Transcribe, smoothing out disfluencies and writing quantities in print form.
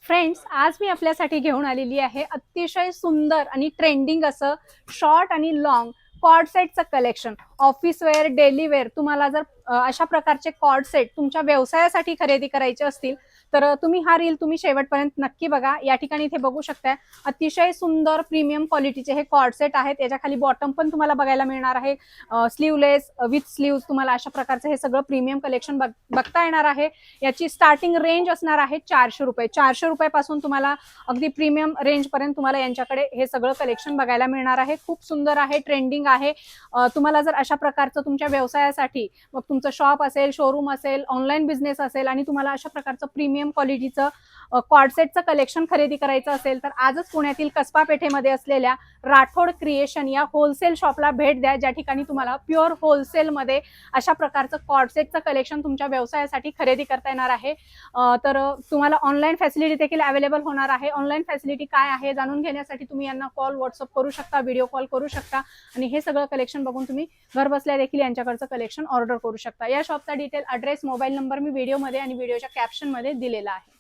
Friends, आज मी आपल्यासाठी घेऊन आलेली आहे अतिशय सुंदर आणि ट्रेंडिंग असं शॉर्ट आणि लॉंग कॉर्ड सेटचं collection. Office wear, daily wear तुम्हाला जर अशा प्रकारचे कॉर्ड सेट तुमच्या व्यवसायासाठी खरेदी करायचे असतील तर तुम्ही हा रील शेवटपर्यंत नक्की बघा. या ठिकाणी इथे बघू शकताय अतिशय सुंदर प्रीमियम क्वालिटीचे हे कॉर्ड सेट आहेत. याच्या खाली बॉटम पण तुम्हाला बघायला मिळणार आहे, स्लीवलेस विथ स्लीव्ह. तुम्हाला अशा प्रकारचं हे सगळं प्रीमियम कलेक्शन बघता येणार आहे. याची स्टार्टिंग रेंज असणार आहे 400 रुपये. 400 रुपयापासून तुम्हाला अगदी प्रीमियम रेंज पर्यंत तुम्हाला यांच्याकडे हे सगळं कलेक्शन बघायला मिळणार आहे. खूप सुंदर आहे, ट्रेंडिंग आहे. तुम्हाला जर अशा प्रकारचं तुमच्या व्यवसायासाठी, मग तुमचं शॉप असेल, शोरूम असेल, ऑनलाईन बिझनेस असेल आणि तुम्हाला अशा प्रकारचं प्रीमियम क्वालिटीचं कॉर्ड सेटचं कलेक्शन खरेदी करायचं असेल तर आजच पुण्यातील कसबा पेठेमध्ये असलेल्या राठोड क्रिएशन या होलसेल शॉपला भेट द्या, ज्या ठिकाणी तुम्हाला प्युअर होलसेलमध्ये अशा प्रकारचं कॉर्ड सेटचं कलेक्शन तुमच्या व्यवसायासाठी खरेदी करता येणार आहे. तर तुम्हाला ऑनलाईन फॅसिलिटी देखील अवेलेबल होणार आहे. ऑनलाईन फॅसिलिटी काय आहे जाणून घेण्यासाठी तुम्ही यांना कॉल, व्हॉट्सअप करू शकता, व्हिडिओ कॉल करू शकता आणि हे सगळं कलेक्शन बघून तुम्ही घर बसल्या देखील यांच्याकडचं कलेक्शन ऑर्डर करू शकता. या शॉपचा डिटेल, ॲड्रेस, मोबाईल नंबर मी व्हिडिओमध्ये आणि व्हिडिओच्या कॅप्शनमध्ये दिलेला आहे.